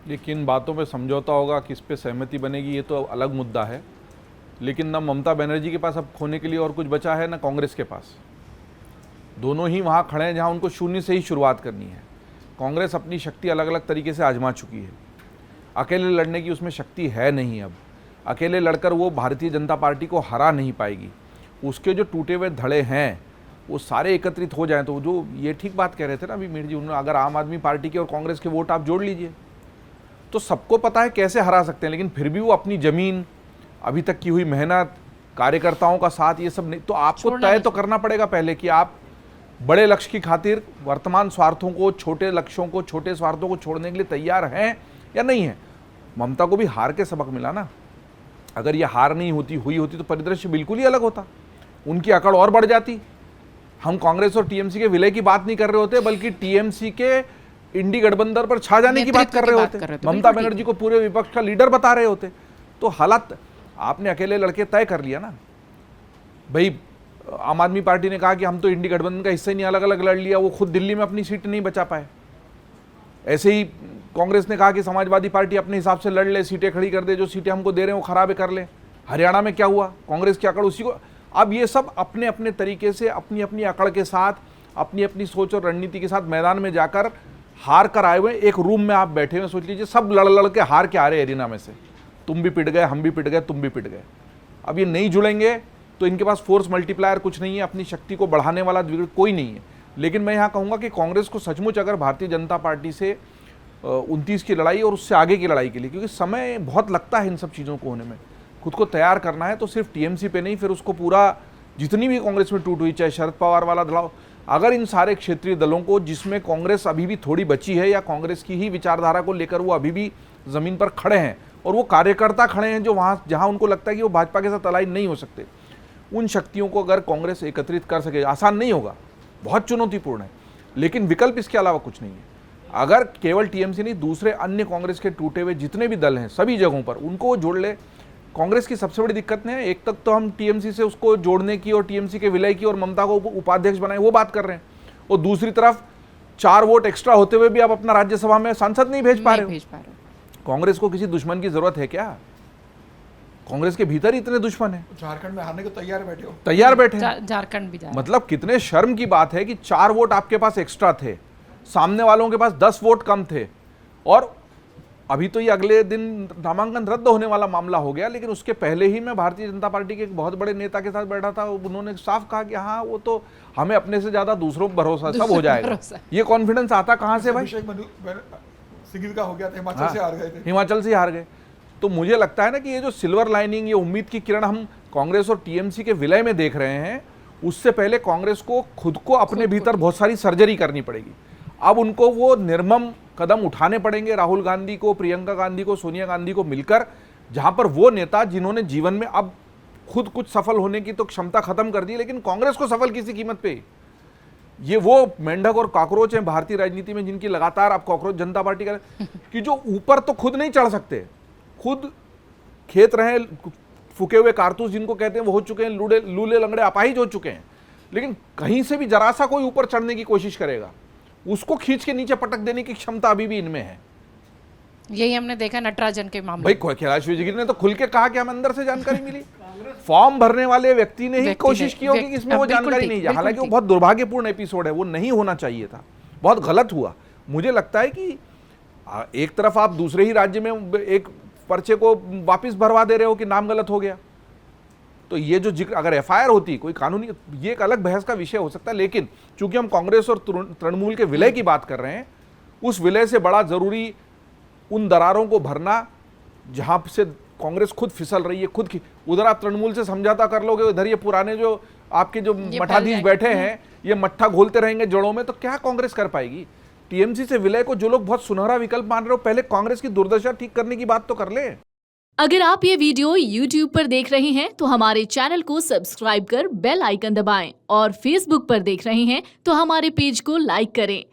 ये किन बातों पे समझौता होगा, किस पे सहमति बनेगी, ये तो अलग मुद्दा है। लेकिन ना ममता बनर्जी के पास अब खोने के लिए और कुछ बचा है, ना कांग्रेस के पास। दोनों ही वहाँ खड़े हैं जहाँ उनको शून्य से ही शुरुआत करनी है। कांग्रेस अपनी शक्ति अलग अलग तरीके से आजमा चुकी है, अकेले लड़ने की उसमें शक्ति है नहीं। अब अकेले लड़कर वो भारतीय जनता पार्टी को हरा नहीं पाएगी। उसके जो टूटे हुए धड़े हैं वो सारे एकत्रित हो जाएं तो जो ये ठीक बात कह रहे थे ना अभी मीर जी, उन्होंने अगर आम आदमी पार्टी के और कांग्रेस के वोट आप जोड़ लीजिए तो सबको पता है कैसे हरा सकते हैं। लेकिन फिर भी वो अपनी जमीन, अभी तक की हुई मेहनत, कार्यकर्ताओं का साथ, ये सब नहीं, तो आपको तय तो करना पड़ेगा पहले कि आप बड़े लक्ष्य की खातिर वर्तमान स्वार्थों को, छोटे लक्ष्यों को, छोटे स्वार्थों को छोड़ने के लिए तैयार हैं या नहीं है। ममता को भी हार के सबक मिला ना। अगर ये हार नहीं हुई होती तो परिदृश्य बिल्कुल ही अलग होता, उनकी अकड़ और बढ़ जाती। हम कांग्रेस और टीएमसी के विलय की बात नहीं कर रहे होते, बल्कि टीएमसी के इंडी गठबंधन पर छा जाने की बात कर रहे होते। ममता बनर्जी को पूरे विपक्ष का लीडर बता रहे होते। तो हालात आपने अकेले लड़के तय कर लिया ना भाई। आम आदमी पार्टी ने कहा कि हम तो इंडी गठबंधन का हिस्सा ही नहीं, अलग अलग लड़ लिया, वो खुद दिल्ली में अपनी सीट नहीं बचा पाए। ऐसे ही कांग्रेस ने कहा कि समाजवादी पार्टी अपने हिसाब से लड़ ले, सीटें खड़ी कर दे, जो सीटें हमको दे रहे हैं वो खराब कर ले। हरियाणा में क्या हुआ, कांग्रेस की अकड़ उसी को। अब ये सब अपने अपने तरीके से, अपनी अपनी अकड़ के साथ, अपनी अपनी सोच और रणनीति के साथ मैदान में जाकर हार कर आए हुए। एक रूम में आप बैठे हुए, सोच लीजिए सब लड़ लड़ के हार के आ रहे एरिना में से। तुम भी पिट गए, हम भी पिट गए, तुम भी पिट गए। अब ये नहीं जुड़ेंगे तो इनके पास फोर्स मल्टीप्लायर कुछ नहीं है, अपनी शक्ति को बढ़ाने वाला कोई नहीं है। लेकिन मैं यहाँ कहूँगा कि कांग्रेस को सचमुच अगर भारतीय जनता पार्टी से 29 की लड़ाई और उससे आगे की लड़ाई के लिए, क्योंकि समय बहुत लगता है इन सब चीज़ों को होने में, खुद को तैयार करना है, तो सिर्फ टीएमसी पे नहीं, फिर उसको पूरा जितनी भी कांग्रेस में टूट हुई, चाहे शरद पवार वाला दलाव, अगर इन सारे क्षेत्रीय दलों को, जिसमें कांग्रेस अभी भी थोड़ी बची है या कांग्रेस की ही विचारधारा को लेकर वो अभी भी ज़मीन पर खड़े हैं और वो कार्यकर्ता खड़े हैं जो वहाँ जहाँ उनको लगता है कि वो भाजपा के साथ अलाइन नहीं हो सकते, उन शक्तियों को अगर कांग्रेस एकत्रित कर सके, आसान नहीं होगा, बहुत चुनौतीपूर्ण है, लेकिन विकल्प इसके अलावा कुछ नहीं है। अगर केवल टीएमसी नहीं, दूसरे अन्य कांग्रेस के टूटे हुए जितने भी दल हैं सभी जगहों पर उनको वो जोड़ ले। कांग्रेस की सबसे बड़ी दिक्कत नहीं है, एक तक तो हम टीएमसी से उसको जोड़ने की और टीएमसी के विलय की और ममता को उपाध्यक्ष बनाए वो बात कर रहे हैं, और दूसरी तरफ 4 वोट एक्स्ट्रा होते हुए भी आप अपना राज्यसभा में सांसद नहीं भेज पा रहे हो। कांग्रेस को किसी दुश्मन की जरूरत है क्या? कांग्रेस के भीतर इतने दुश्मन है। झारखंड में हारने को तैयार बैठे झारखंड भी मतलब कितने शर्म की बात है कि 4 वोट आपके पास एक्स्ट्रा थे, सामने वालों के पास 10 वोट कम थे, और अभी तो ये अगले दिन नामांकन रद्द होने वाला मामला हो गया। लेकिन उसके पहले ही मैं भारतीय जनता पार्टी के एक बहुत बड़े नेता के साथ बैठा था, उन्होंने साफ कहा कि हाँ वो तो हमें अपने से ज्यादा दूसरों पर भरोसा, सब हो जाएगा। ये कॉन्फिडेंस आता कहाँ से भाई? सिंघल का हो गया था, हिमाचल से हार गए थे। हिमाचल से हार गए। तो मुझे लगता है ना कि ये जो सिल्वर लाइनिंग, ये उम्मीद की किरण हम कांग्रेस और टीएमसी के विलय में देख रहे हैं, उससे पहले कांग्रेस को खुद को अपने भीतर बहुत सारी सर्जरी करनी पड़ेगी। अब उनको वो निर्मम कदम उठाने पड़ेंगे, राहुल गांधी को, प्रियंका गांधी को, सोनिया गांधी को मिलकर, जहां पर वो नेता जिन्होंने जीवन में अब खुद कुछ सफल होने की तो क्षमता खत्म कर दी, लेकिन कांग्रेस को सफल किसी कीमत पे। ये वो मेंढक और कॉकरोच हैं भारतीय राजनीति में, जिनकी लगातार अब कॉकरोच जनता पार्टी का कि जो ऊपर तो खुद नहीं चढ़ सकते, खुद खेत रहे फूके हुए कारतूस जिनको कहते हैं वो हो चुके हैं, लूले लंगड़े अपाहिज हो चुके हैं, लेकिन कहीं से भी जरा सा कोई ऊपर चढ़ने की कोशिश करेगा, उसको खींच के नीचे पटक देने की क्षमता अभी भी इनमें है। यही हमने देखा नटराजन के मामले भाई कैलाश विजयगिरी ने तो खुल के कहा कि हमें अंदर से जानकारी मिली। फॉर्म भरने वाले व्यक्ति ने ही कोशिश की होगी कि इसमें वो जानकारी नहीं है। हालांकि वो बहुत दुर्भाग्यपूर्ण एपिसोड है, वो नहीं होना चाहिए था, बहुत गलत हुआ। मुझे लगता है कि एक तरफ आप दूसरे ही राज्य में एक पर्चे को वापस भरवा दे रहे हो कि नाम गलत हो गया, तो ये जो जिक्र अगर एफआईआर होती कोई कानूनी, ये एक अलग बहस का विषय हो सकता है। लेकिन चूंकि हम कांग्रेस और तृणमूल के विलय की बात कर रहे हैं, उस विलय से बड़ा जरूरी उन दरारों को भरना जहां से कांग्रेस खुद फिसल रही है, खुद की। उधर आप तृणमूल से समझौता कर लोगे, उधर ये पुराने जो आपके जो मठाधीश बैठे हैं ये मट्ठा घोलते रहेंगे जड़ों में, तो क्या कांग्रेस कर पाएगी? टीएमसी से विलय को जो लोग बहुत सुनहरा विकल्प मान रहे हो, पहले कांग्रेस की दुर्दशा ठीक करने की बात तो कर ले। अगर आप ये वीडियो YouTube पर देख रहे हैं तो हमारे चैनल को सब्सक्राइब कर बेल आइकन दबाएं, और Facebook पर देख रहे हैं तो हमारे पेज को लाइक करें।